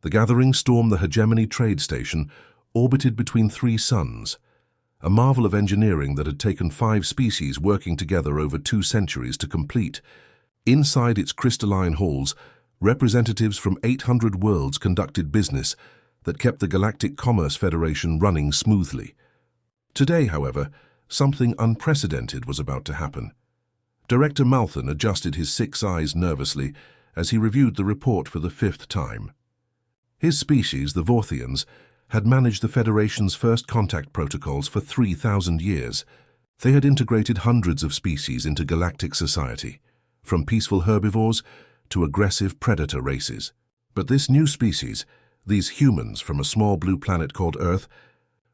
The gathering stormed the hegemony trade station, orbited between three suns, a marvel of engineering that had taken 5 species working together over 2 centuries to complete. Inside its crystalline halls, representatives from 800 worlds conducted business that kept the Galactic Commerce Federation running smoothly. Today, however, something unprecedented was about to happen. Director Malthan adjusted his 6 eyes nervously as he reviewed the report for the 5th time. His species, the Vorthians, had managed the Federation's first contact protocols for 3,000 years. They had integrated hundreds of species into galactic society, from peaceful herbivores to aggressive predator races. But this new species, these humans from a small blue planet called Earth,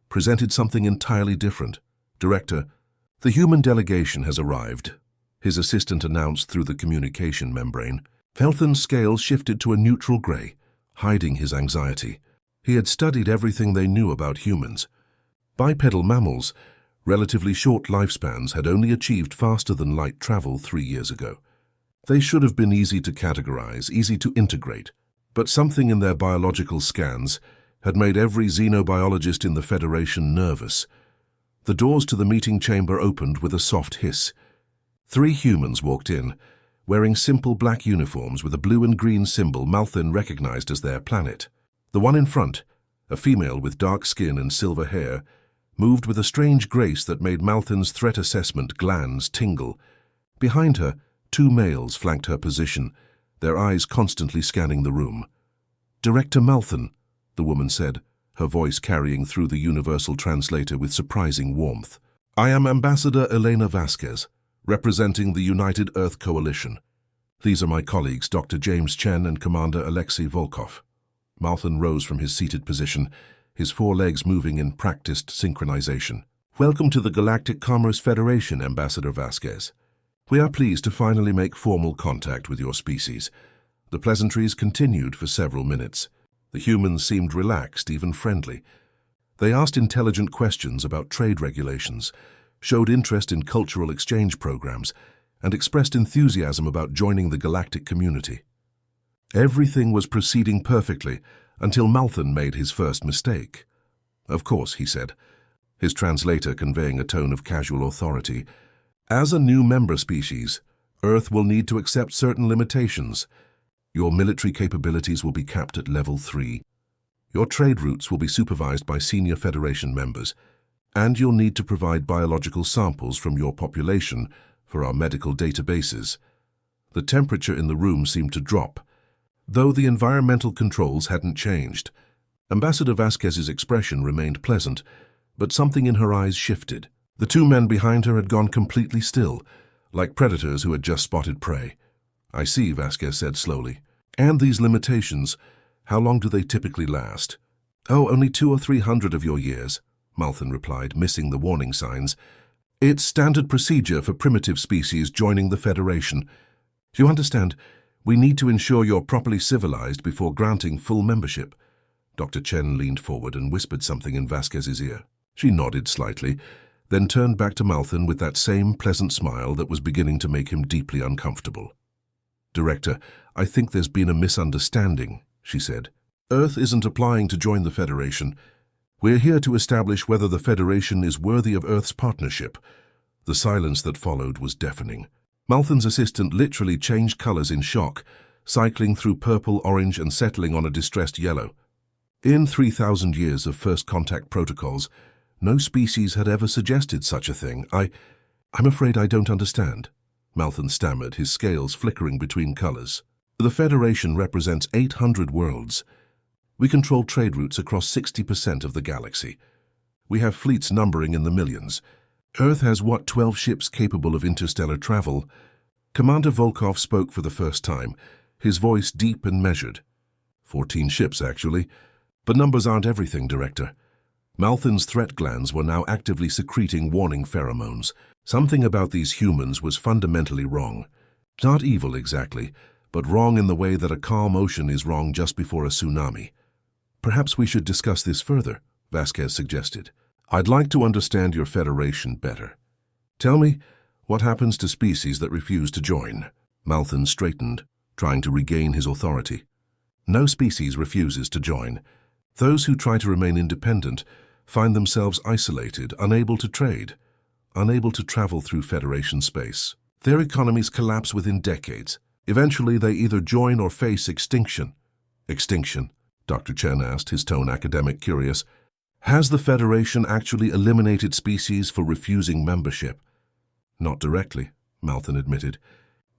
presented something entirely different. Director, the human delegation has arrived, his assistant announced through the communication membrane. Malthan's scales shifted to a neutral gray, hiding his anxiety. He had studied everything they knew about humans. Bipedal mammals, relatively short lifespans, had only achieved faster-than-light travel 3 years ago. They should have been easy to categorize, easy to integrate, but something in their biological scans had made every xenobiologist in the Federation nervous. The doors to the meeting chamber opened with a soft hiss. 3 humans walked in, wearing simple black uniforms with a blue and green symbol Malthan recognized as their planet. The one in front, a female with dark skin and silver hair, moved with a strange grace that made Malthan's threat assessment glands tingle. Behind her, 2 males flanked her position, their eyes constantly scanning the room. "Director Malthan," the woman said, her voice carrying through the universal translator with surprising warmth. "I am Ambassador Elena Vasquez, representing the United Earth Coalition. These are my colleagues, Dr. James Chen and Commander Alexei Volkov." Malthan rose from his seated position, his 4 legs moving in practiced synchronization. "Welcome to the Galactic Commerce Federation, Ambassador Vasquez. We are pleased to finally make formal contact with your species." The pleasantries continued for several minutes. The humans seemed relaxed, even friendly. They asked intelligent questions about trade regulations, showed interest in cultural exchange programs, and expressed enthusiasm about joining the galactic community. Everything was proceeding perfectly until Malthan made his first mistake. "Of course," he said, his translator conveying a tone of casual authority. "As a new member species, Earth will need to accept certain limitations. Your military capabilities will be capped at level 3. Your trade routes will be supervised by senior Federation members, and you'll need to provide biological samples from your population for our medical databases." The temperature in the room seemed to drop, though the environmental controls hadn't changed. Ambassador Vasquez's expression remained pleasant, but something in her eyes shifted. The 2 men behind her had gone completely still, like predators who had just spotted prey. "I see," Vasquez said slowly. "And these limitations, how long do they typically last?" "Oh, only 200 or 300 of your years," Malthan replied, missing the warning signs. "It's standard procedure for primitive species joining the Federation. You understand, we need to ensure you're properly civilized before granting full membership." Dr. Chen leaned forward and whispered something in Vasquez's ear. She nodded slightly, then turned back to Malthan with that same pleasant smile that was beginning to make him deeply uncomfortable. "Director, I think there's been a misunderstanding," she said. "Earth isn't applying to join the Federation. We're here to establish whether the Federation is worthy of Earth's partnership." The silence that followed was deafening. Malthan's assistant literally changed colors in shock, cycling through purple, orange, and settling on a distressed yellow. In 3,000 years of first contact protocols, no species had ever suggested such a thing. I'm afraid I don't understand," Malthan stammered, his scales flickering between colors. "The Federation represents 800 worlds. We control trade routes across 60% of the galaxy. We have fleets numbering in the millions. Earth has, 12 ships capable of interstellar travel?" Commander Volkov spoke for the first time, his voice deep and measured. 14 ships, actually. But numbers aren't everything, Director. Malthan's threat glands were now actively secreting warning pheromones. Something about these humans was fundamentally wrong. Not evil exactly, but wrong in the way that a calm ocean is wrong just before a tsunami. "Perhaps we should discuss this further," Vasquez suggested. "I'd like to understand your Federation better. Tell me, what happens to species that refuse to join?" Malthan straightened, trying to regain his authority. No species refuses to join. Those who try to remain independent find themselves isolated, unable to trade, unable to travel through Federation space. Their economies collapse within decades. Eventually, they either join or face extinction. Extinction? Dr. Chen asked, his tone academic curious. Has the Federation actually eliminated species for refusing membership? Not directly, Malthan admitted.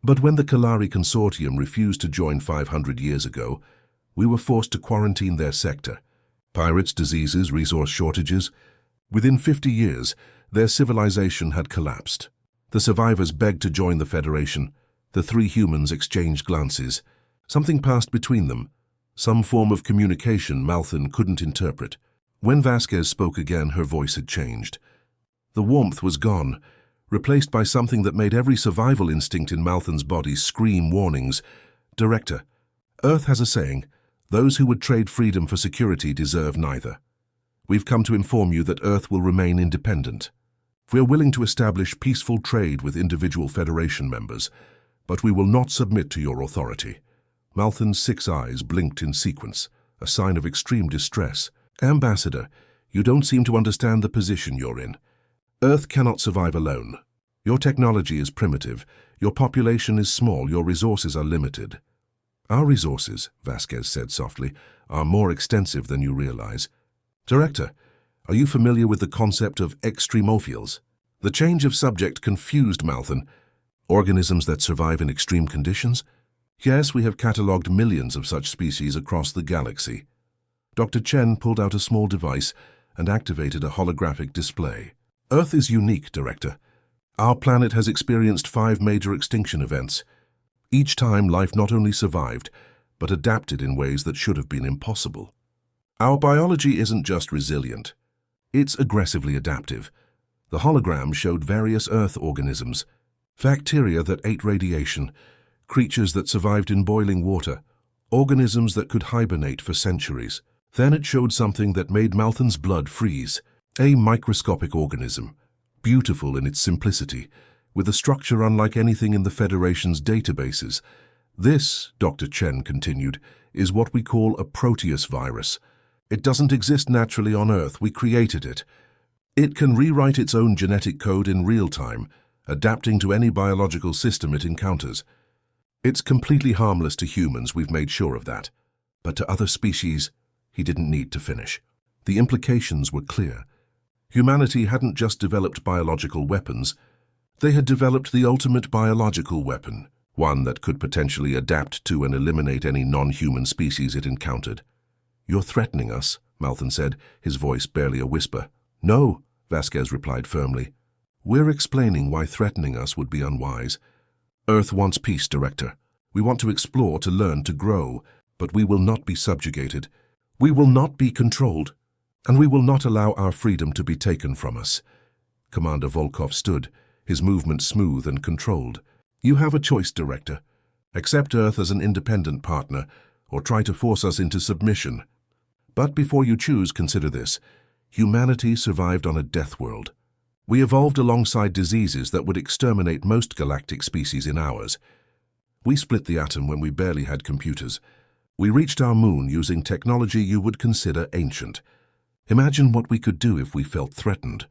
But when the Kalari Consortium refused to join 500 years ago, we were forced to quarantine their sector. Pirates, diseases, resource shortages. Within 50 years, their civilization had collapsed. The survivors begged to join the Federation. The three humans exchanged glances. Something passed between them. Some form of communication Malthan couldn't interpret. When Vasquez spoke again, her voice had changed. The warmth was gone, replaced by something that made every survival instinct in Malthan's body scream warnings. Director, Earth has a saying, those who would trade freedom for security deserve neither. We've come to inform you that Earth will remain independent. We are willing to establish peaceful trade with individual Federation members, but we will not submit to your authority. Malthan's 6 eyes blinked in sequence, a sign of extreme distress. Ambassador, you don't seem to understand the position you're in. Earth cannot survive alone. Your technology is primitive, your population is small, your resources are limited. Our resources, Vasquez said softly, are more extensive than you realize. Director, are you familiar with the concept of extremophiles? The change of subject confused Malthan. Organisms that survive in extreme conditions? Yes, we have catalogued millions of such species across the galaxy. Dr. Chen pulled out a small device and activated a holographic display. Earth is unique, Director. Our planet has experienced 5 major extinction events. Each time, life not only survived, but adapted in ways that should have been impossible. Our biology isn't just resilient. It's aggressively adaptive. The hologram showed various Earth organisms, bacteria that ate radiation, creatures that survived in boiling water, organisms that could hibernate for centuries. Then it showed something that made Malthan's blood freeze. A microscopic organism, beautiful in its simplicity, with a structure unlike anything in the Federation's databases. This, Dr. Chen continued, is what we call a Proteus virus. It doesn't exist naturally on Earth, we created it. It can rewrite its own genetic code in real time, adapting to any biological system it encounters. It's completely harmless to humans, we've made sure of that. But to other species, he didn't need to finish. The implications were clear. Humanity hadn't just developed biological weapons, they had developed the ultimate biological weapon, one that could potentially adapt to and eliminate any non-human species it encountered. You're threatening us, Malthan said, his voice barely a whisper. No, Vasquez replied firmly. We're explaining why threatening us would be unwise. Earth wants peace, Director. We want to explore, to learn, to grow, but we will not be subjugated. We will not be controlled, and we will not allow our freedom to be taken from us. Commander Volkov stood, his movement smooth and controlled. You have a choice, Director. Accept Earth as an independent partner, or try to force us into submission. But before you choose, consider this. Humanity survived on a death world. We evolved alongside diseases that would exterminate most galactic species in hours. We split the atom when we barely had computers. We reached our moon using technology you would consider ancient. Imagine what we could do if we felt threatened.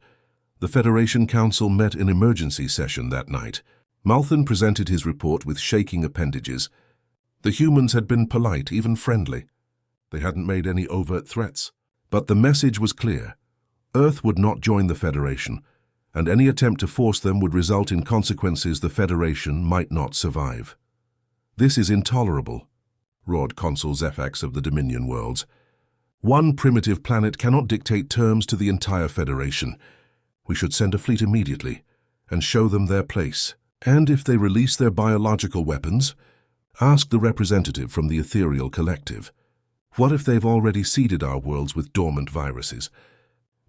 The Federation Council met in emergency session that night. Malthan presented his report with shaking appendages. The humans had been polite, even friendly. They hadn't made any overt threats. But the message was clear. Earth would not join the Federation, and any attempt to force them would result in consequences the Federation might not survive. This is intolerable, roared Consul Zephax of the Dominion worlds. One primitive planet cannot dictate terms to the entire Federation. We should send a fleet immediately and show them their place. And if they release their biological weapons, ask the representative from the Ethereal Collective. What if they've already seeded our worlds with dormant viruses?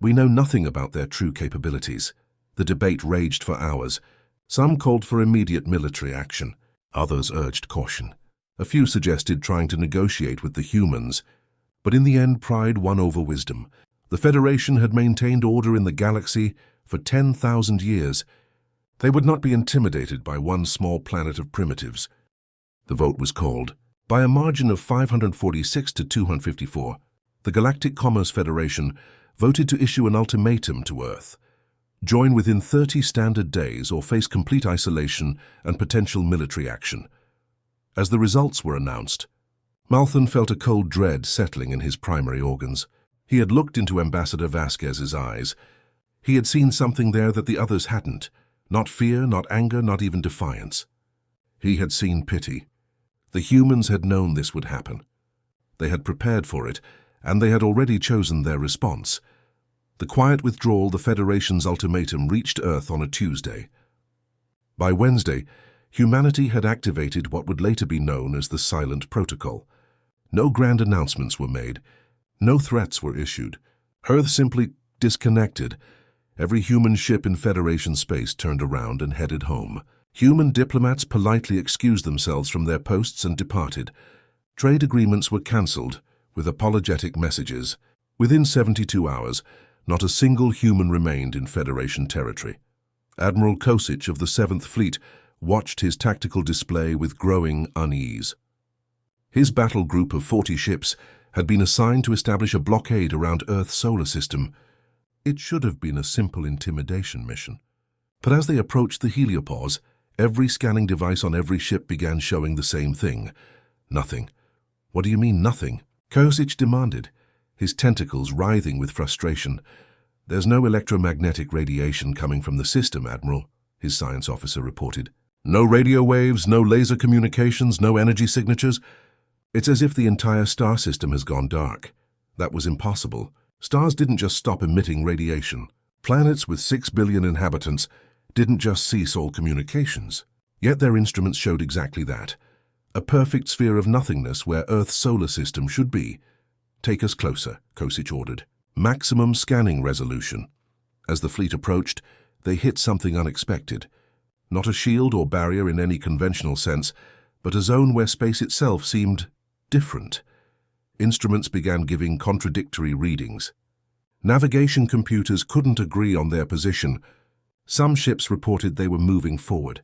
We know nothing about their true capabilities. The debate raged for hours. Some called for immediate military action. Others urged caution. A few suggested trying to negotiate with the humans. But in the end, pride won over wisdom. The Federation had maintained order in the galaxy for 10,000 years. They would not be intimidated by one small planet of primitives. The vote was called. By a margin of 546 to 254, the Galactic Commerce Federation voted to issue an ultimatum to Earth. Join within 30 standard days or face complete isolation and potential military action. As the results were announced, Malthon felt a cold dread settling in his primary organs. He had looked into Ambassador Vasquez's eyes. He had seen something there that the others hadn't. Not fear, not anger, not even defiance. He had seen pity. The humans had known this would happen. They had prepared for it, and they had already chosen their response. The quiet withdrawal, the Federation's ultimatum, reached Earth on a Tuesday. By Wednesday, humanity had activated what would later be known as the Silent Protocol. No grand announcements were made. No threats were issued. Earth simply disconnected. Every human ship in Federation space turned around and headed home. Human diplomats politely excused themselves from their posts and departed. Trade agreements were cancelled, with apologetic messages. Within 72 hours, not a single human remained in Federation territory. Admiral Kosich of the 7th Fleet watched his tactical display with growing unease. His battle group of 40 ships had been assigned to establish a blockade around Earth's solar system. It should have been a simple intimidation mission. But as they approached the heliopause, every scanning device on every ship began showing the same thing. Nothing. What do you mean, nothing? Kosich demanded, his tentacles writhing with frustration. There's no electromagnetic radiation coming from the system, Admiral, his science officer reported. No radio waves, no laser communications, no energy signatures. It's as if the entire star system has gone dark. That was impossible. Stars didn't just stop emitting radiation. Planets with 6 billion inhabitants didn't just cease all communications. Yet their instruments showed exactly that. A perfect sphere of nothingness where Earth's solar system should be. Take us closer, Kosich ordered. Maximum scanning resolution. As the fleet approached, they hit something unexpected. Not a shield or barrier in any conventional sense, but a zone where space itself seemed different. Instruments began giving contradictory readings. Navigation computers couldn't agree on their position. Some ships reported they were moving forward.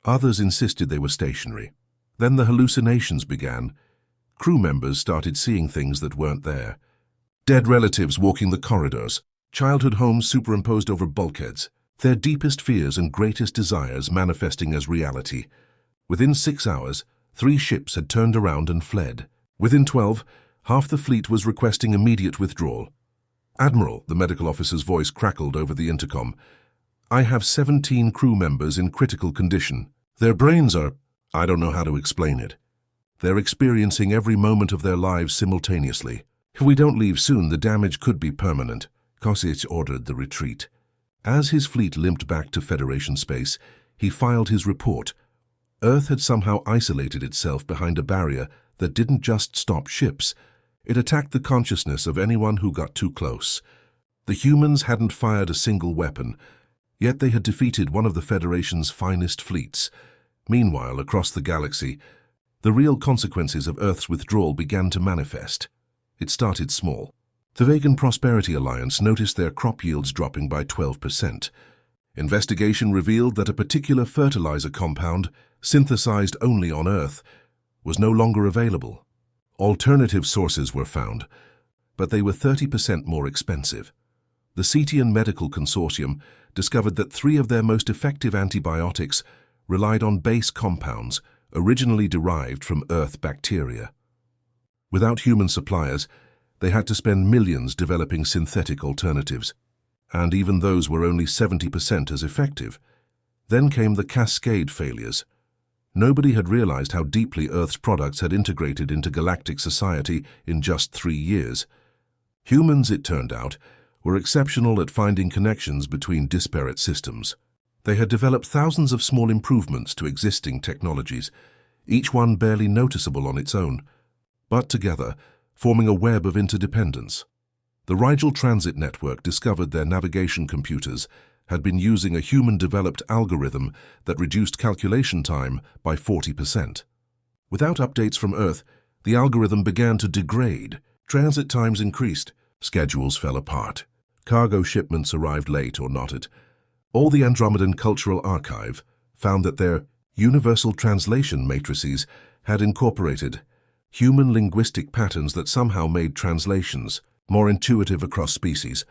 Others insisted they were stationary. Then the hallucinations began. Crew members started seeing things that weren't there. Dead relatives walking the corridors, childhood homes superimposed over bulkheads, their deepest fears and greatest desires manifesting as reality. Within 6 hours, 3 ships had turned around and fled. Within 12, half the fleet was requesting immediate withdrawal. Admiral, the medical officer's voice crackled over the intercom. I have 17 crew members in critical condition. Their brains are... I don't know how to explain it. They're experiencing every moment of their lives simultaneously. If we don't leave soon, the damage could be permanent. Kosich ordered the retreat. As his fleet limped back to Federation space, he filed his report. Earth had somehow isolated itself behind a barrier that didn't just stop ships. It attacked the consciousness of anyone who got too close. The humans hadn't fired a single weapon, yet they had defeated one of the Federation's finest fleets. Meanwhile, across the galaxy, the real consequences of Earth's withdrawal began to manifest. It started small. The Vegan Prosperity Alliance noticed their crop yields dropping by 12%. Investigation revealed that a particular fertilizer compound, synthesized only on Earth, was no longer available. Alternative sources were found, but they were 30% more expensive. The Cetian Medical Consortium discovered that 3 of their most effective antibiotics relied on base compounds originally derived from Earth bacteria. Without human suppliers, they had to spend millions developing synthetic alternatives, and even those were only 70% as effective. Then came the cascade failures. Nobody had realized how deeply Earth's products had integrated into galactic society in just 3 years. Humans, it turned out, were exceptional at finding connections between disparate systems. They had developed thousands of small improvements to existing technologies, each one barely noticeable on its own, but together, forming a web of interdependence. The Rigel Transit Network discovered their navigation computers had been using a human-developed algorithm that reduced calculation time by 40%. Without updates from Earth, the algorithm began to degrade. Transit times increased, schedules fell apart, cargo shipments arrived late or not at. All the Andromedan Cultural Archive found that their universal translation matrices had incorporated human linguistic patterns that somehow made translations more intuitive across species.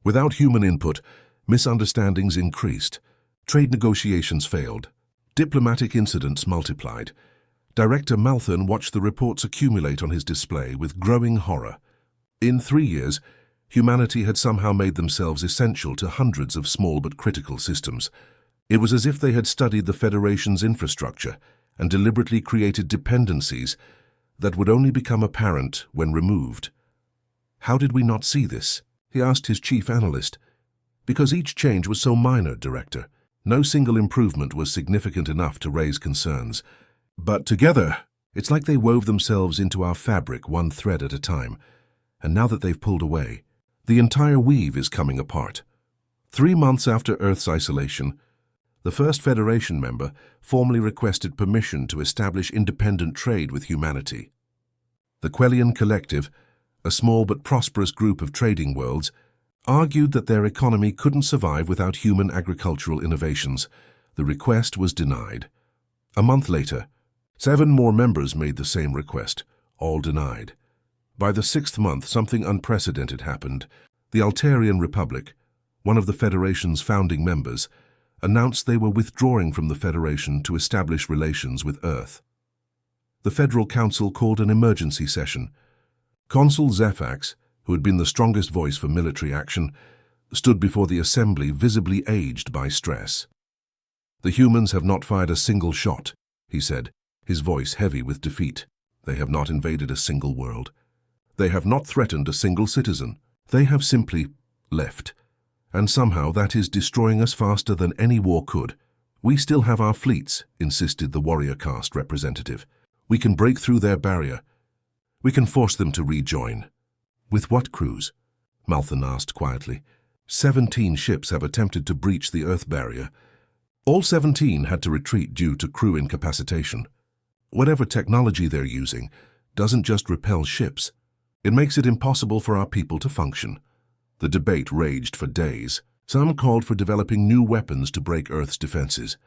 Without human input, misunderstandings increased, trade negotiations failed, diplomatic incidents multiplied. Director Malthorn watched the reports accumulate on his display with growing horror. In 3 years, humanity had somehow made themselves essential to hundreds of small but critical systems. It was as if they had studied the Federation's infrastructure and deliberately created dependencies that would only become apparent when removed. How did we not see this? He asked his chief analyst. Because each change was so minor, Director. No single improvement was significant enough to raise concerns. But together, it's like they wove themselves into our fabric one thread at a time. And now that they've pulled away, the entire weave is coming apart. 3 months after Earth's isolation, the first Federation member formally requested permission to establish independent trade with humanity. The Quellian Collective, a small but prosperous group of trading worlds, argued that their economy couldn't survive without human agricultural innovations. The request was denied. A month later, 7 more members made the same request, all denied. By the 6th month, something unprecedented happened. The Altarian Republic, one of the Federation's founding members, announced they were withdrawing from the Federation to establish relations with Earth. The Federal Council called an emergency session. Consul Zefax, who had been the strongest voice for military action, stood before the assembly visibly aged by stress. "The humans have not fired a single shot," he said, his voice heavy with defeat. "They have not invaded a single world. They have not threatened a single citizen. They have simply left. And somehow that is destroying us faster than any war could. We still have our fleets," insisted the warrior caste representative. "We can break through their barrier. We can force them to rejoin." "With what crews?" Malthorn asked quietly. 17 ships have attempted to breach the Earth barrier. All 17 had to retreat due to crew incapacitation. Whatever technology they're using doesn't just repel ships. It makes it impossible for our people to function. The debate raged for days. Some called for developing new weapons to break Earth's defenses.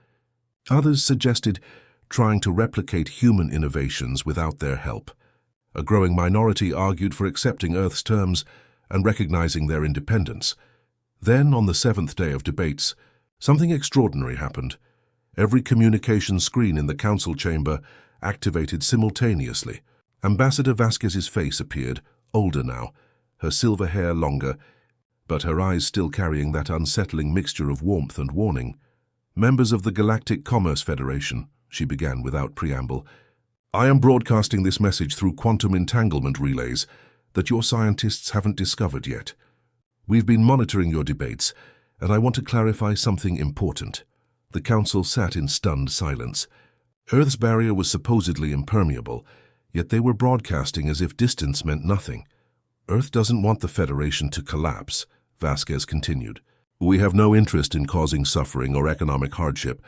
Others suggested trying to replicate human innovations without their help. A growing minority argued for accepting Earth's terms and recognizing their independence. Then, on the 7th day of debates, something extraordinary happened. Every communication screen in the council chamber activated simultaneously. Ambassador Vasquez's face appeared, older now, her silver hair longer, but her eyes still carrying that unsettling mixture of warmth and warning. "Members of the Galactic Commerce Federation," she began without preamble, "I am broadcasting this message through quantum entanglement relays that your scientists haven't discovered yet. We've been monitoring your debates, and I want to clarify something important." The council sat in stunned silence. Earth's barrier was supposedly impermeable, yet they were broadcasting as if distance meant nothing. "Earth doesn't want the Federation to collapse," Vasquez continued. "We have no interest in causing suffering or economic hardship.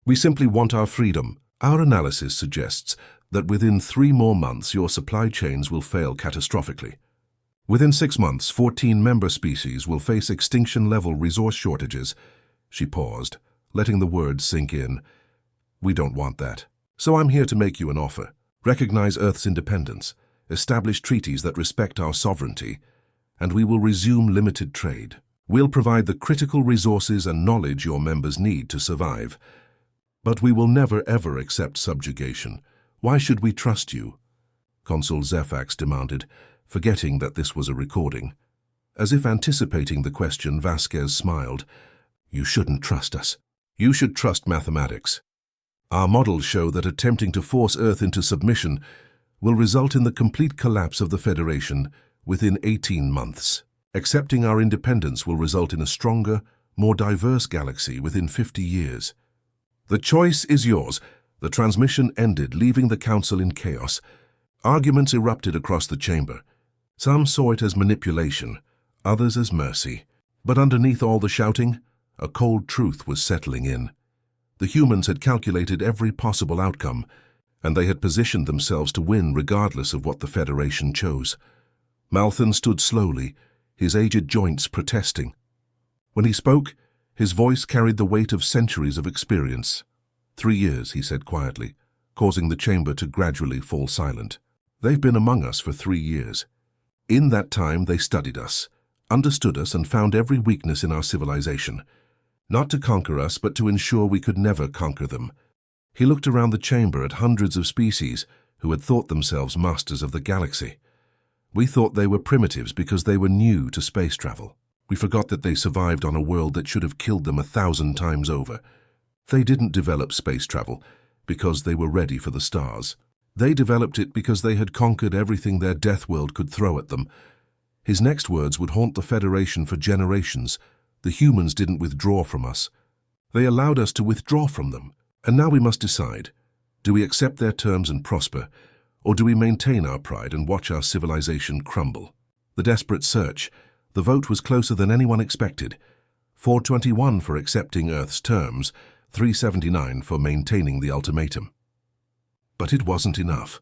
We simply want our freedom. Our analysis suggests that within 3 more months your supply chains will fail catastrophically. Within 6 months, 14 member species will face extinction-level resource shortages." She paused, letting the words sink in. "We don't want that. So I'm here to make you an offer. Recognize Earth's independence, establish treaties that respect our sovereignty, and we will resume limited trade. We'll provide the critical resources and knowledge your members need to survive. But we will never ever accept subjugation. Why should we trust you?" Consul Zefax demanded, forgetting that this was a recording. As if anticipating the question, Vasquez smiled. "You shouldn't trust us. You should trust mathematics. Our models show that attempting to force Earth into submission will result in the complete collapse of the Federation within 18 months. Accepting our independence will result in a stronger, more diverse galaxy within 50 years. The choice is yours." The transmission ended, leaving the council in chaos. Arguments erupted across the chamber. Some saw it as manipulation, others as mercy. But underneath all the shouting, a cold truth was settling in. The humans had calculated every possible outcome, and they had positioned themselves to win regardless of what the Federation chose. Malthorn stood slowly, his aged joints protesting. When he spoke, his voice carried the weight of centuries of experience. 3 years, he said quietly, causing the chamber to gradually fall silent. They've been among us for 3 years. In that time, they studied us, understood us, and found every weakness in our civilization. Not to conquer us, but to ensure we could never conquer them. He looked around the chamber at hundreds of species who had thought themselves masters of the galaxy. We thought they were primitives because they were new to space travel. We forgot that they survived on a world that should have killed them 1,000 times over. They didn't develop space travel because they were ready for the stars. They developed it because they had conquered everything their death world could throw at them. His next words would haunt the Federation for generations. The humans didn't withdraw from us. They allowed us to withdraw from them. And now we must decide. Do we accept their terms and prosper, or do we maintain our pride and watch our civilization crumble? The desperate search. The vote was closer than anyone expected. 421 for accepting Earth's terms, 379 for maintaining the ultimatum. But it wasn't enough.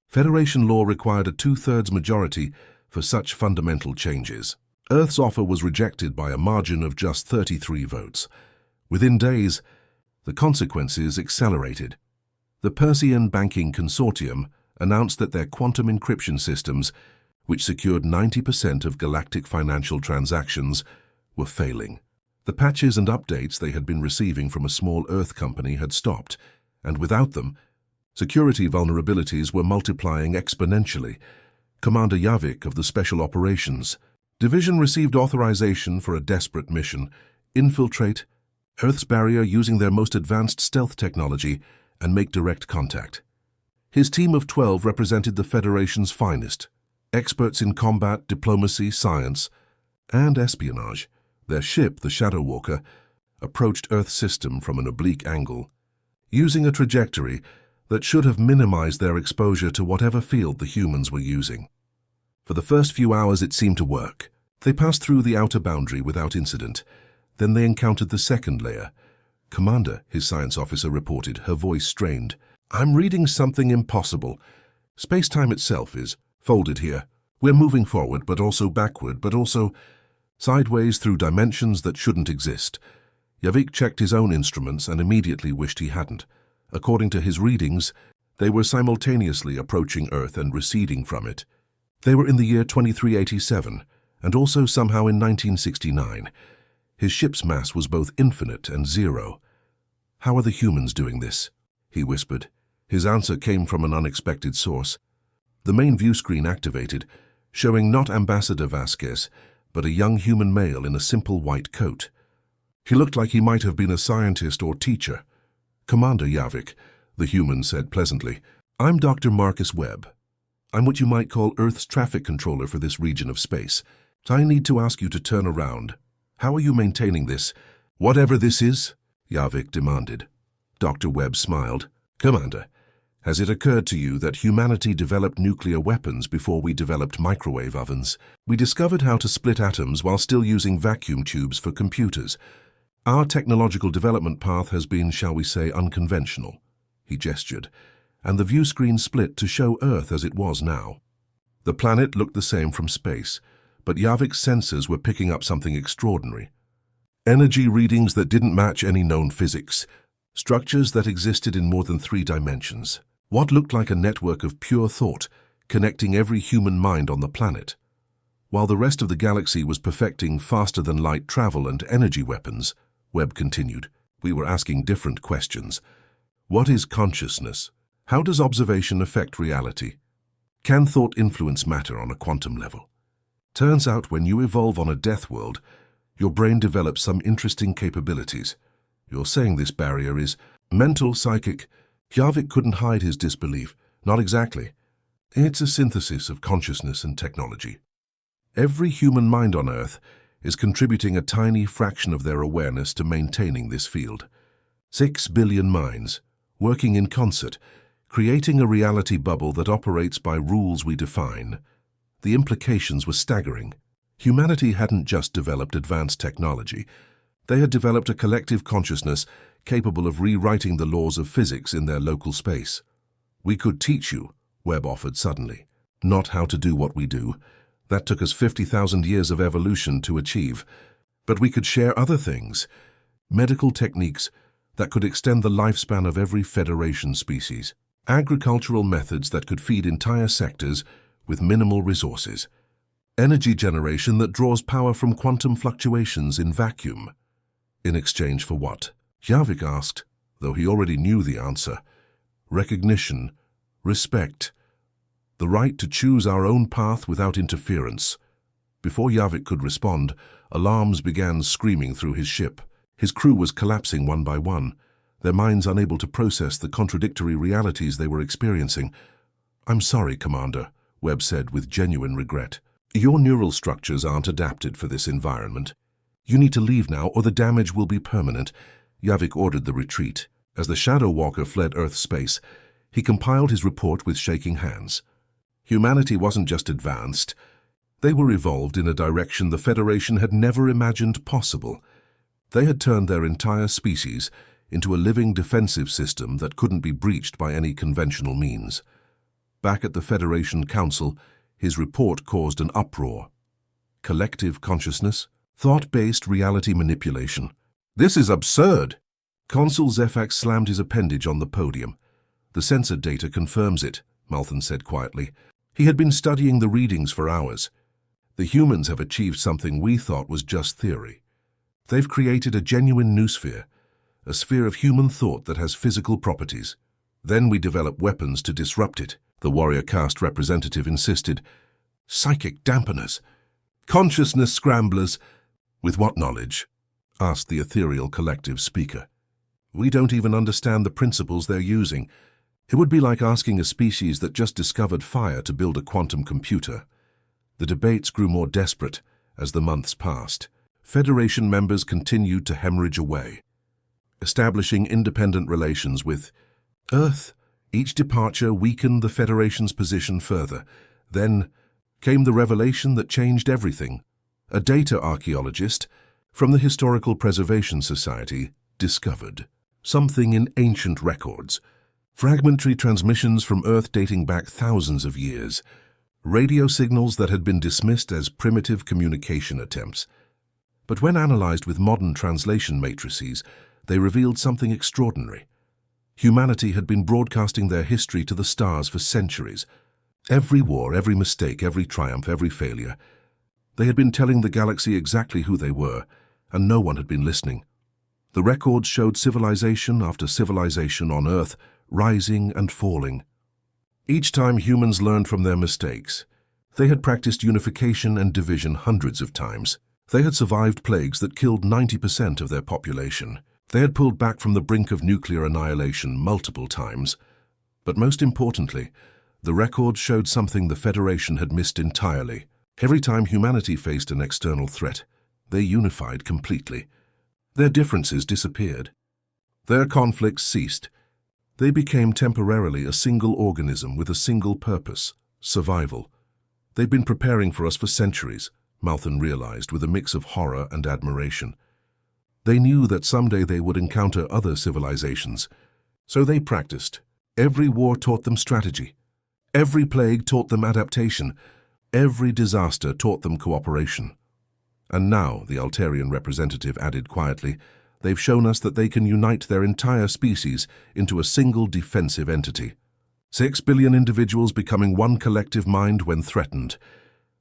Federation law required a 2/3 majority for such fundamental changes. Earth's offer was rejected by a margin of just 33 votes. Within days, the consequences accelerated. The Persean Banking Consortium announced that their quantum encryption systems, which secured 90% of galactic financial transactions, were failing. The patches and updates they had been receiving from a small Earth company had stopped, and without them, security vulnerabilities were multiplying exponentially. Commander Yavik of the Special Operations Division received authorization for a desperate mission: infiltrate Earth's barrier using their most advanced stealth technology and make direct contact. His team of 12 represented the Federation's finest, experts in combat, diplomacy, science, and espionage. Their ship, the Shadow Walker, approached Earth's system from an oblique angle, using a trajectory that should have minimized their exposure to whatever field the humans were using. For the first few hours it seemed to work. They passed through the outer boundary without incident. Then they encountered the second layer. "Commander," his science officer reported, her voice strained. "I'm reading something impossible. Space-time itself is folded here. We're moving forward, but also backward, but also sideways through dimensions that shouldn't exist." Yavik checked his own instruments and immediately wished he hadn't. According to his readings, they were simultaneously approaching Earth and receding from it. They were in the year 2387, and also somehow in 1969. His ship's mass was both infinite and zero. "How are the humans doing this?" he whispered. His answer came from an unexpected source. The main view screen activated, showing not Ambassador Vasquez, but a young human male in a simple white coat. He looked like he might have been a scientist or teacher. "Commander Yavik," the human said pleasantly, "I'm Dr. Marcus Webb. I'm what you might call Earth's traffic controller for this region of space. I need to ask you to turn around. How are you maintaining this? Whatever this is?" Yavik demanded. Dr. Webb smiled. "Commander, has it occurred to you that humanity developed nuclear weapons before we developed microwave ovens? We discovered how to split atoms while still using vacuum tubes for computers. Our technological development path has been, shall we say, unconventional." He gestured, and the view screen split to show Earth as it was now. The planet looked the same from space, but Yavik's sensors were picking up something extraordinary. Energy readings that didn't match any known physics. Structures that existed in more than 3 dimensions. What looked like a network of pure thought, connecting every human mind on the planet. While the rest of the galaxy was perfecting faster-than-light travel and energy weapons, Webb continued, we were asking different questions. What is consciousness? How does observation affect reality? Can thought influence matter on a quantum level? Turns out when you evolve on a death world, your brain develops some interesting capabilities. You're saying this barrier is mental, psychic. Yavik couldn't hide his disbelief. Not exactly. It's a synthesis of consciousness and technology. Every human mind on Earth is contributing a tiny fraction of their awareness to maintaining this field. 6 billion minds, working in concert, creating a reality bubble that operates by rules we define. The implications were staggering. Humanity hadn't just developed advanced technology. They had developed a collective consciousness capable of rewriting the laws of physics in their local space. "We could teach you," Webb offered suddenly. "Not how to do what we do. That took us 50,000 years of evolution to achieve. But we could share other things, medical techniques that could extend the lifespan of every Federation species." Agricultural methods that could feed entire sectors with minimal resources. Energy generation that draws power from quantum fluctuations in vacuum. In exchange for what? Javik asked, though he already knew the answer. Recognition, respect, the right to choose our own path without interference. Before Javik could respond, alarms began screaming through his ship. His crew was collapsing one by one, their minds unable to process the contradictory realities they were experiencing. "I'm sorry, Commander," Webb said with genuine regret. "Your neural structures aren't adapted for this environment. You need to leave now or the damage will be permanent." Javik ordered the retreat. As the Shadow Walker fled Earth space, he compiled his report with shaking hands. Humanity wasn't just advanced. They were evolved in a direction the Federation had never imagined possible. They had turned their entire species into a living defensive system that couldn't be breached by any conventional means. Back at the Federation Council, his report caused an uproar. Collective consciousness? Thought-based reality manipulation. "This is absurd!" Consul Zephax slammed his appendage on the podium. "The sensor data confirms it," Malthan said quietly. He had been studying the readings for hours. "The humans have achieved something we thought was just theory. They've created a genuine noosphere, a sphere of human thought that has physical properties. Then we develop weapons to disrupt it," the warrior caste representative insisted. "Psychic dampeners, consciousness scramblers." "With what knowledge?" asked the ethereal collective speaker. "We don't even understand the principles they're using. It would be like asking a species that just discovered fire to build a quantum computer." The debates grew more desperate as the months passed. Federation members continued to hemorrhage away, establishing independent relations with Earth. Each departure weakened the Federation's position further. Then came the revelation that changed everything. A data archaeologist from the Historical Preservation Society discovered something in ancient records. Fragmentary transmissions from Earth dating back thousands of years. Radio signals that had been dismissed as primitive communication attempts. But when analyzed with modern translation matrices, they revealed something extraordinary. Humanity had been broadcasting their history to the stars for centuries. Every war, every mistake, every triumph, every failure. They had been telling the galaxy exactly who they were, and no one had been listening. The records showed civilization after civilization on Earth, rising and falling. Each time humans learned from their mistakes. They had practiced unification and division hundreds of times. They had survived plagues that killed 90% of their population. They had pulled back from the brink of nuclear annihilation multiple times. But most importantly, the records showed something the Federation had missed entirely. Every time humanity faced an external threat, they unified completely. Their differences disappeared. Their conflicts ceased. They became temporarily a single organism with a single purpose: survival. They've been preparing for us for centuries, Malthan realized with a mix of horror and admiration. They knew that someday they would encounter other civilizations, so they practiced. Every war taught them strategy. Every plague taught them adaptation. Every disaster taught them cooperation. And now, the Altarian representative added quietly, they've shown us that they can unite their entire species into a single defensive entity. 6 billion individuals becoming one collective mind when threatened.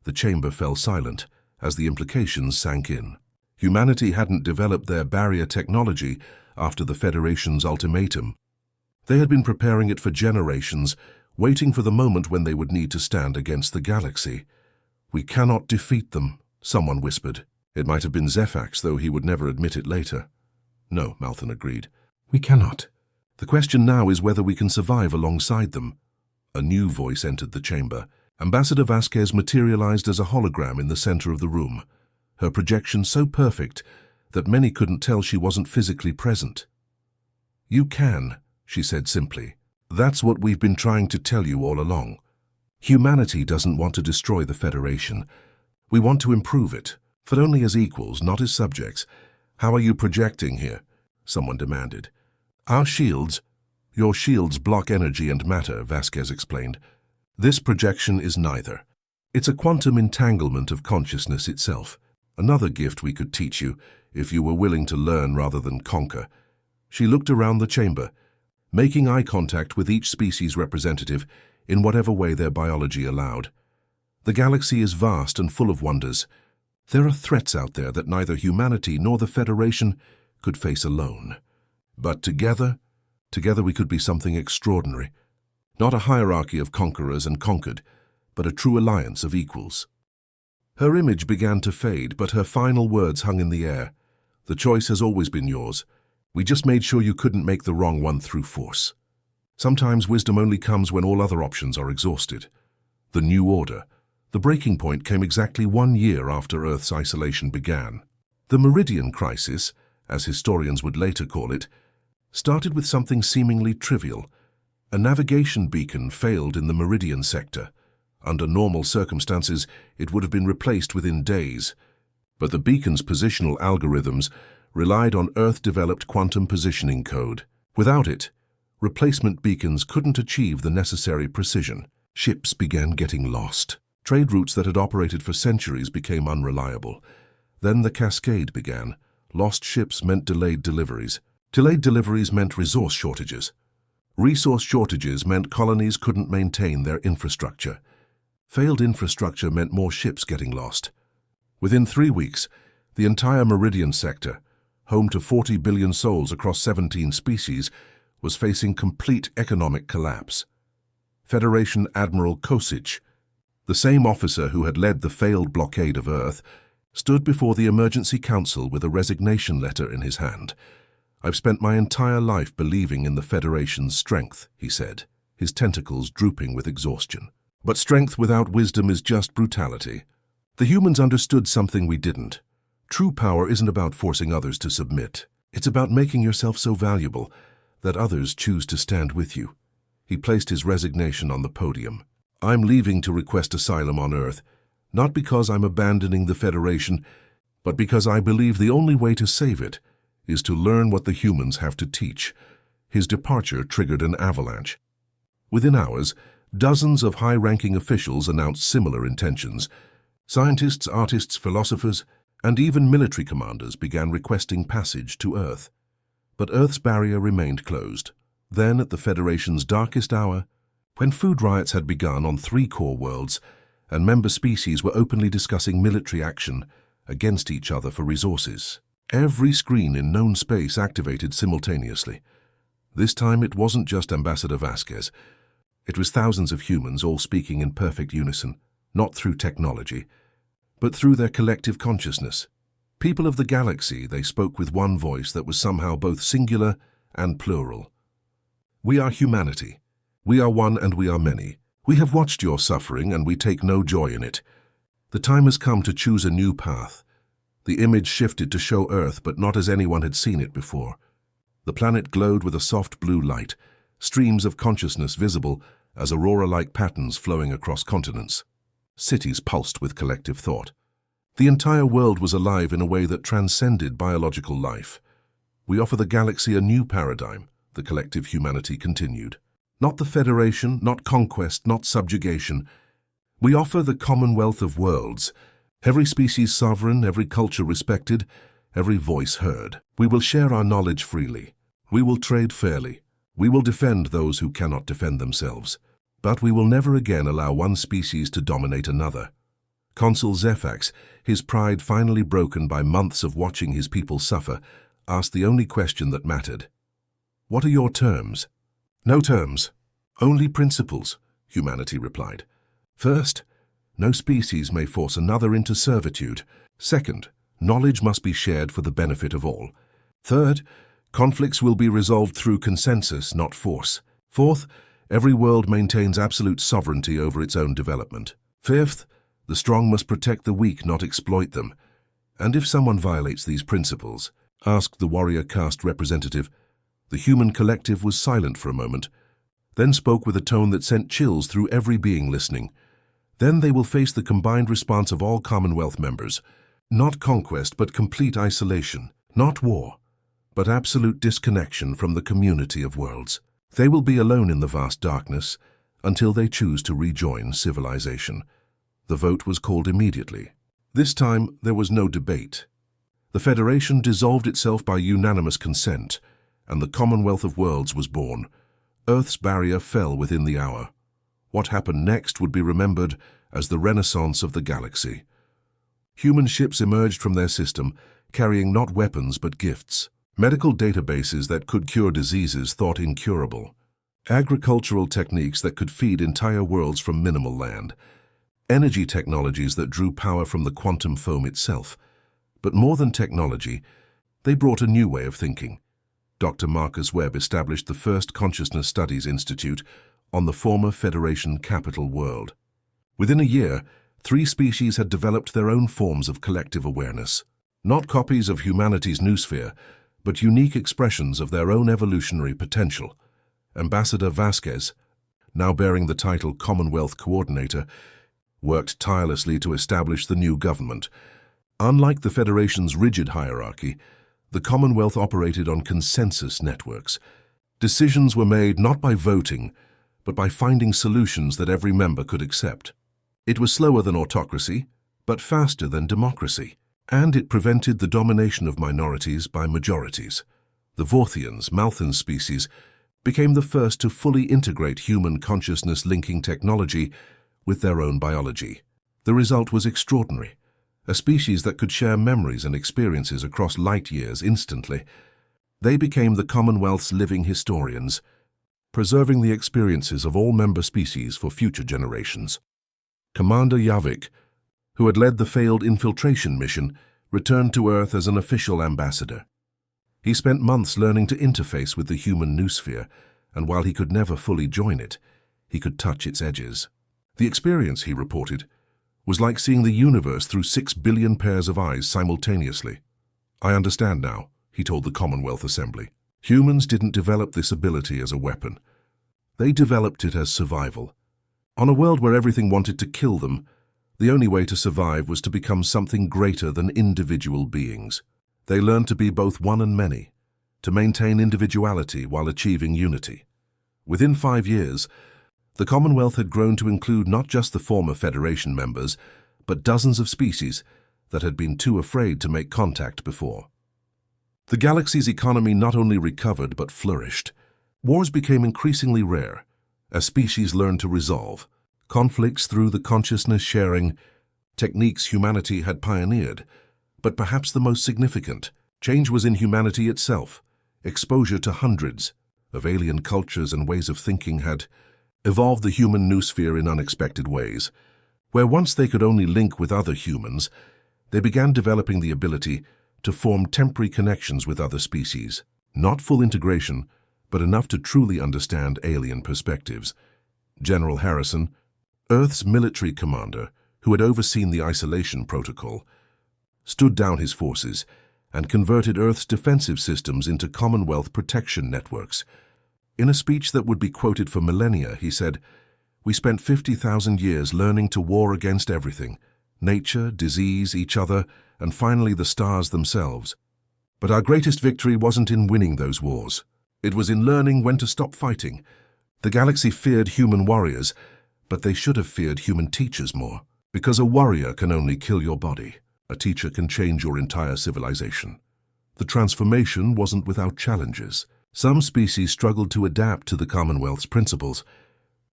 The chamber fell silent as the implications sank in. Humanity hadn't developed their barrier technology after the Federation's ultimatum. They had been preparing it for generations, waiting for the moment when they would need to stand against the galaxy. "We cannot defeat them," someone whispered. It might have been Zephax, though he would never admit it later. "No," Malthan agreed. "We cannot. The question now is whether we can survive alongside them." A new voice entered the chamber. Ambassador Vasquez materialized as a hologram in the center of the room, her projection so perfect that many couldn't tell she wasn't physically present. "You can," she said simply. "That's what we've been trying to tell you all along. Humanity doesn't want to destroy the Federation. We want to improve it, but only as equals, not as subjects." "How are you projecting here?" someone demanded. "Our shields." "Your shields block energy and matter," Vasquez explained. "This projection is neither. It's a quantum entanglement of consciousness itself. Another gift we could teach you, if you were willing to learn rather than conquer." She looked around the chamber. making eye contact with each species representative in whatever way their biology allowed. The galaxy is vast and full of wonders. There are threats out there that neither humanity nor the Federation could face alone. But together we could be something extraordinary. Not a hierarchy of conquerors and conquered, but a true alliance of equals. Her image began to fade, but her final words hung in the air. The choice has always been yours. We just made sure you couldn't make the wrong one through force. Sometimes wisdom only comes when all other options are exhausted. The New Order. The breaking point came exactly 1 year after Earth's isolation began. The Meridian Crisis, as historians would later call it, started with something seemingly trivial. A navigation beacon failed in the Meridian sector. Under normal circumstances, it would have been replaced within days. But the beacon's positional algorithms relied on Earth-developed quantum positioning code. Without it, replacement beacons couldn't achieve the necessary precision. Ships began getting lost. Trade routes that had operated for centuries became unreliable. Then the cascade began. Lost ships meant delayed deliveries. Delayed deliveries meant resource shortages. Resource shortages meant colonies couldn't maintain their infrastructure. Failed infrastructure meant more ships getting lost. Within 3 weeks, the entire Meridian sector, home to 40 billion souls across 17 species, was facing complete economic collapse. Federation Admiral Kosich, the same officer who had led the failed blockade of Earth, stood before the Emergency Council with a resignation letter in his hand. "I've spent my entire life believing in the Federation's strength," he said, his tentacles drooping with exhaustion. "But strength without wisdom is just brutality. The humans understood something we didn't. True power isn't about forcing others to submit. It's about making yourself so valuable that others choose to stand with you." He placed his resignation on the podium. "I'm leaving to request asylum on Earth, not because I'm abandoning the Federation, but because I believe the only way to save it is to learn what the humans have to teach." His departure triggered an avalanche. Within hours, dozens of high-ranking officials announced similar intentions. Scientists, artists, philosophers, and even military commanders began requesting passage to Earth. But Earth's barrier remained closed. Then, at the Federation's darkest hour, when food riots had begun on 3 core worlds, and member species were openly discussing military action against each other for resources, every screen in known space activated simultaneously. This time it wasn't just Ambassador Vasquez. It was thousands of humans all speaking in perfect unison, not through technology, but through their collective consciousness. People of the galaxy, they spoke with one voice that was somehow both singular and plural. "We are humanity. We are one and we are many. We have watched your suffering and we take no joy in it. The time has come to choose a new path." The image shifted to show Earth, but not as anyone had seen it before. The planet glowed with a soft blue light, streams of consciousness visible as aurora-like patterns flowing across continents. Cities pulsed with collective thought. The entire world was alive in a way that transcended biological life. "We offer the galaxy a new paradigm," the collective humanity continued. "Not the Federation, not conquest, not subjugation. We offer the Commonwealth of Worlds. Every species sovereign, every culture respected, every voice heard. We will share our knowledge freely. We will trade fairly. We will defend those who cannot defend themselves. But we will never again allow one species to dominate another." Consul Zefax, his pride finally broken by months of watching his people suffer, asked the only question that mattered. "What are your terms?" "No terms, only principles," humanity replied. "First, no species may force another into servitude. Second, knowledge must be shared for the benefit of all. Third, conflicts will be resolved through consensus, not force. Fourth, every world maintains absolute sovereignty over its own development. Fifth, the strong must protect the weak, not exploit them. And if someone violates these principles," asked the warrior caste representative. The human collective was silent for a moment, then spoke with a tone that sent chills through every being listening. "Then they will face the combined response of all Commonwealth members. Not conquest, but complete isolation. Not war, but absolute disconnection from the community of worlds. They will be alone in the vast darkness until they choose to rejoin civilization." The vote was called immediately. This time, there was no debate. The Federation dissolved itself by unanimous consent, and the Commonwealth of Worlds was born. Earth's barrier fell within the hour. What happened next would be remembered as the renaissance of the galaxy. Human ships emerged from their system, carrying not weapons but gifts. Medical databases that could cure diseases thought incurable. Agricultural techniques that could feed entire worlds from minimal land. Energy technologies that drew power from the quantum foam itself. But more than technology, they brought a new way of thinking. Dr. Marcus Webb established the first Consciousness Studies Institute on the former Federation capital world. Within a year, 3 species had developed their own forms of collective awareness. Not copies of humanity's noosphere, but unique expressions of their own evolutionary potential. Ambassador Vasquez, now bearing the title Commonwealth Coordinator, worked tirelessly to establish the new government. Unlike the Federation's rigid hierarchy, the Commonwealth operated on consensus networks. Decisions were made not by voting, but by finding solutions that every member could accept. It was slower than autocracy, but faster than democracy, and it prevented the domination of minorities by majorities. The Vorthians, Malthan species, became the first to fully integrate human consciousness linking technology with their own biology. The result was extraordinary. A species that could share memories and experiences across light years instantly. They became the Commonwealth's living historians, preserving the experiences of all member species for future generations. Commander Yavik, who had led the failed infiltration mission, returned to Earth as an official ambassador. He spent months learning to interface with the human noosphere, and while he could never fully join it, he could touch its edges. The experience, he reported, was like seeing the universe through 6 billion pairs of eyes simultaneously. "I understand now," he told the Commonwealth Assembly. Humans didn't develop this ability as a weapon. They developed it as survival. On a world where everything wanted to kill them, the only way to survive was to become something greater than individual beings. They learned to be both one and many, to maintain individuality while achieving unity. Within 5 years, the Commonwealth had grown to include not just the former Federation members, but dozens of species that had been too afraid to make contact before. The galaxy's economy not only recovered but flourished. Wars became increasingly rare as species learned to resolve conflicts through the consciousness-sharing techniques humanity had pioneered. But perhaps the most significant change was in humanity itself. Exposure to hundreds of alien cultures and ways of thinking had evolved the human noosphere in unexpected ways. Where once they could only link with other humans, they began developing the ability to form temporary connections with other species. Not full integration, but enough to truly understand alien perspectives. General Harrison, Earth's military commander, who had overseen the isolation protocol, stood down his forces and converted Earth's defensive systems into Commonwealth protection networks. In a speech that would be quoted for millennia, he said, "We spent 50,000 years learning to war against everything, nature, disease, each other, and finally the stars themselves. But our greatest victory wasn't in winning those wars. It was in learning when to stop fighting. The galaxy feared human warriors, but they should have feared human teachers more. Because a warrior can only kill your body. A teacher can change your entire civilization." The transformation wasn't without challenges. Some species struggled to adapt to the Commonwealth's principles.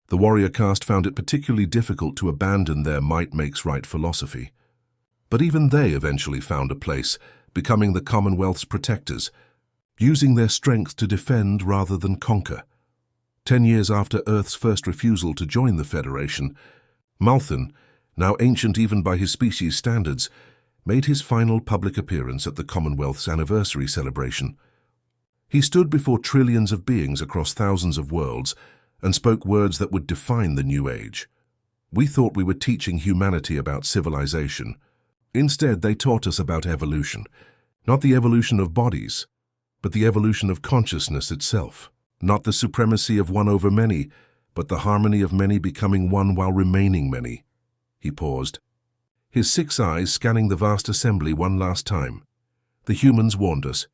The warrior caste found it particularly difficult to abandon their might makes right philosophy. But even they eventually found a place, becoming the Commonwealth's protectors, using their strength to defend rather than conquer. 10 years after Earth's first refusal to join the Federation, Malthan, now ancient even by his species standards, made his final public appearance at the Commonwealth's anniversary celebration. He stood before trillions of beings across thousands of worlds and spoke words that would define the new age. "We thought we were teaching humanity about civilization. Instead, they taught us about evolution. Not the evolution of bodies, but the evolution of consciousness itself. Not the supremacy of one over many, but the harmony of many becoming one while remaining many." He paused, his 6 eyes scanning the vast assembly one last time. "The humans warned us.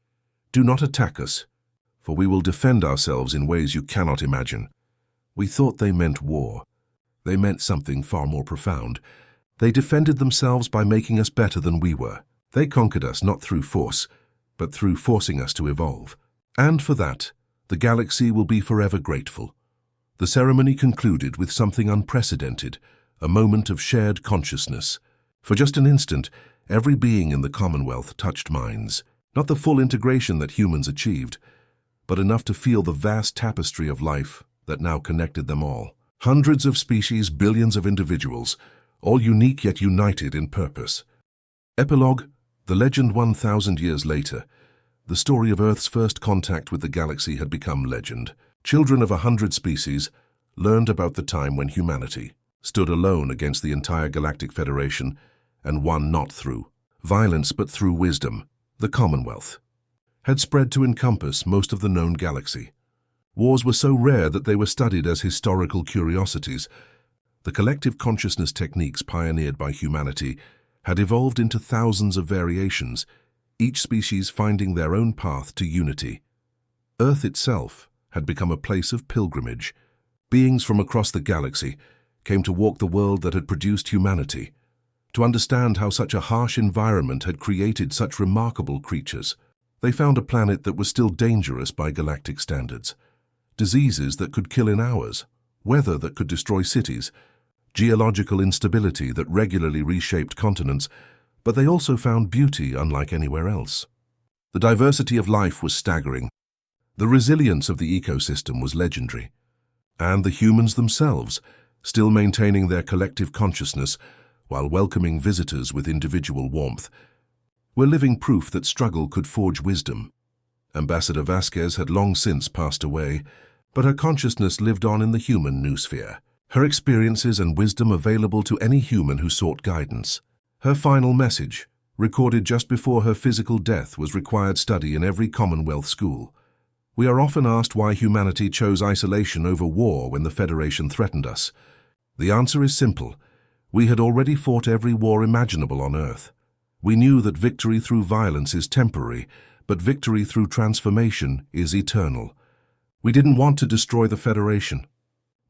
Do not attack us, for we will defend ourselves in ways you cannot imagine." We thought they meant war. They meant something far more profound. They defended themselves by making us better than we were. They conquered us not through force, but through forcing us to evolve. And for that, The galaxy will be forever grateful. The ceremony concluded with something unprecedented, a moment of shared consciousness. For just an instant, every being in the Commonwealth touched minds, not the full integration that humans achieved, but enough to feel the vast tapestry of life that now connected them all. Hundreds of species, billions of individuals, all unique yet united in purpose. Epilogue, the legend 1,000 years later. The story of Earth's first contact with the galaxy had become legend. Children of 100 species learned about the time when humanity stood alone against the entire Galactic Federation and won not through violence but through wisdom. The Commonwealth had spread to encompass most of the known galaxy. Wars were so rare that they were studied as historical curiosities. The collective consciousness techniques pioneered by humanity had evolved into thousands of variations, each species finding their own path to unity. Earth itself had become a place of pilgrimage. Beings from across the galaxy came to walk the world that had produced humanity, to understand how such a harsh environment had created such remarkable creatures. They found a planet that was still dangerous by galactic standards. Diseases that could kill in hours, weather that could destroy cities, geological instability that regularly reshaped continents, but they also found beauty unlike anywhere else. The diversity of life was staggering. The resilience of the ecosystem was legendary. And the humans themselves, still maintaining their collective consciousness while welcoming visitors with individual warmth, were living proof that struggle could forge wisdom. Ambassador Vasquez had long since passed away, but her consciousness lived on in the human noosphere, her experiences and wisdom available to any human who sought guidance. Her final message, recorded just before her physical death, was required study in every Commonwealth school. We are often asked why humanity chose isolation over war when the Federation threatened us. The answer is simple. We had already fought every war imaginable on Earth. We knew that victory through violence is temporary, but victory through transformation is eternal. We didn't want to destroy the Federation.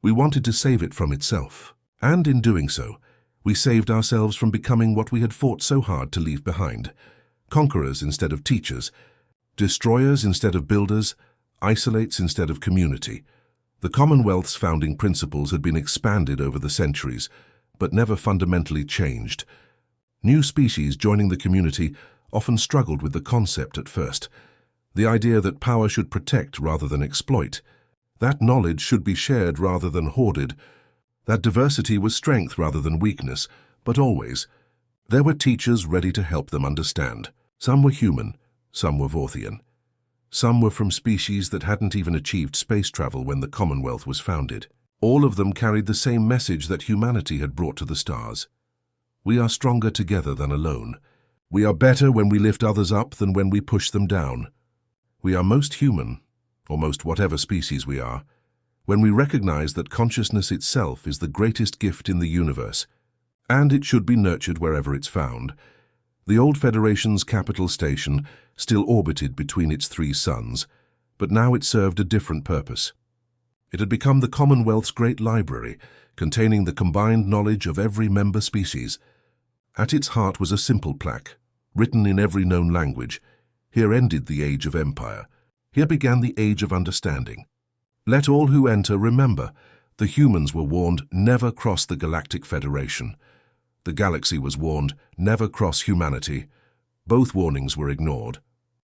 We wanted to save it from itself. And in doing so, we saved ourselves from becoming what we had fought so hard to leave behind. Conquerors instead of teachers, destroyers instead of builders, isolates instead of community. The Commonwealth's founding principles had been expanded over the centuries, but never fundamentally changed. New species joining the community often struggled with the concept at first. The idea that power should protect rather than exploit, that knowledge should be shared rather than hoarded, that diversity was strength rather than weakness, but always, there were teachers ready to help them understand. Some were human, some were Vorthian. Some were from species that hadn't even achieved space travel when the Commonwealth was founded. All of them carried the same message that humanity had brought to the stars. We are stronger together than alone. We are better when we lift others up than when we push them down. We are most human, or most whatever species we are, when we recognize that consciousness itself is the greatest gift in the universe, and it should be nurtured wherever it's found. The old Federation's capital station still orbited between its three suns, but now it served a different purpose. It had become the Commonwealth's great library, containing the combined knowledge of every member species. At its heart was a simple plaque, written in every known language. Here ended the age of empire. Here began the age of understanding. Let all who enter remember, the humans were warned, never cross the Galactic Federation. The galaxy was warned, never cross humanity. Both warnings were ignored.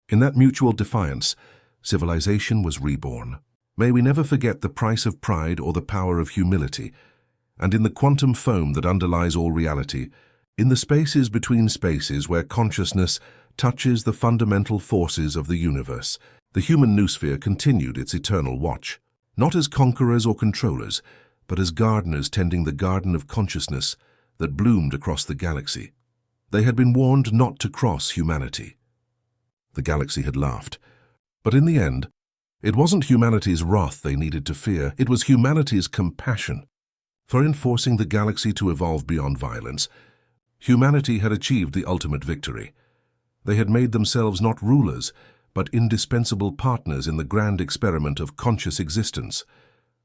In that mutual defiance, civilization was reborn. May we never forget the price of pride or the power of humility. And in the quantum foam that underlies all reality, in the spaces between spaces where consciousness touches the fundamental forces of the universe, the human noosphere continued its eternal watch, not as conquerors or controllers, but as gardeners tending the garden of consciousness that bloomed across the galaxy. They had been warned not to cross humanity. The galaxy had laughed. But in the end, it wasn't humanity's wrath they needed to fear, it was humanity's compassion. For in forcing the galaxy to evolve beyond violence, humanity had achieved the ultimate victory. They had made themselves not rulers, but indispensable partners in the grand experiment of conscious existence.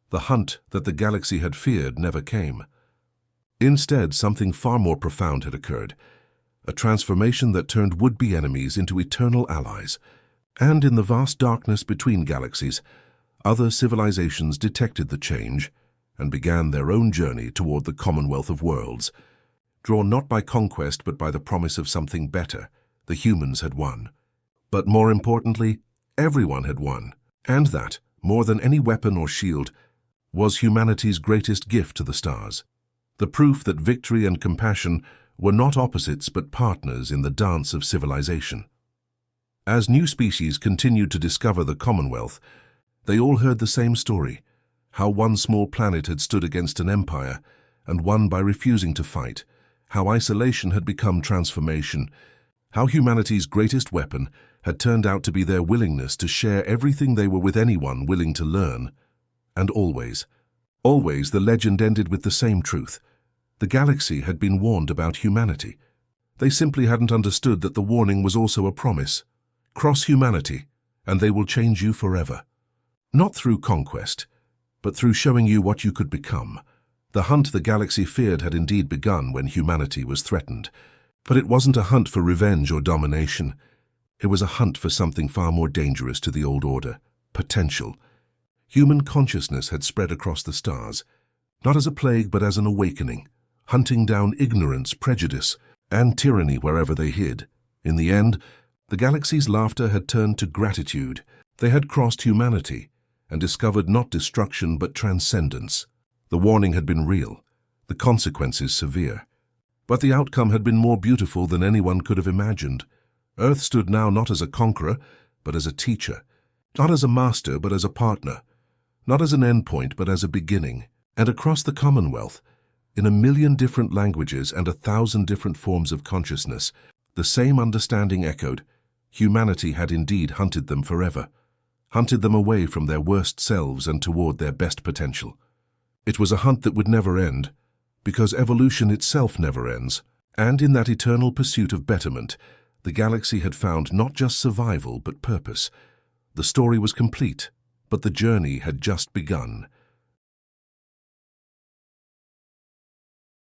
The hunt that the galaxy had feared never came. Instead, something far more profound had occurred, a transformation that turned would-be enemies into eternal allies. And in the vast darkness between galaxies, Other civilizations detected the change and began their own journey toward the Commonwealth of Worlds. Drawn not by conquest but by the promise of something better, the humans had won. But more importantly, everyone had won. And that, more than any weapon or shield, was humanity's greatest gift to the stars. The proof that victory and compassion were not opposites but partners in the dance of civilization. As new species continued to discover the Commonwealth, they all heard the same story, how one small planet had stood against an empire and won by refusing to fight, how isolation had become transformation, how humanity's greatest weapon had turned out to be their willingness to share everything they were with anyone willing to learn. And always the legend ended with the same truth. The galaxy had been warned about humanity. They simply hadn't understood that the warning was also a promise. Cross humanity, and they will change you forever. Not through conquest, but through showing you what you could become. The hunt the galaxy feared had indeed begun when humanity was threatened. But it wasn't a hunt for revenge or domination. It was a hunt for something far more dangerous to the old order: potential. Human consciousness had spread across the stars, not as a plague but as an awakening, hunting down ignorance, prejudice, and tyranny wherever they hid. In the end, the galaxy's laughter had turned to gratitude. They had crossed humanity and discovered not destruction but transcendence. The warning had been real, the consequences severe. But the outcome had been more beautiful than anyone could have imagined. Earth stood now not as a conqueror, but as a teacher. Not as a master, but as a partner. Not as an endpoint, but as a beginning. And across the Commonwealth, in 1,000,000 different languages and 1,000 different forms of consciousness, the same understanding echoed. Humanity had indeed hunted them forever, hunted them away from their worst selves and toward their best potential. It was a hunt that would never end, because evolution itself never ends, and in that eternal pursuit of betterment, the galaxy had found not just survival but purpose. The story was complete, but the journey had just begun.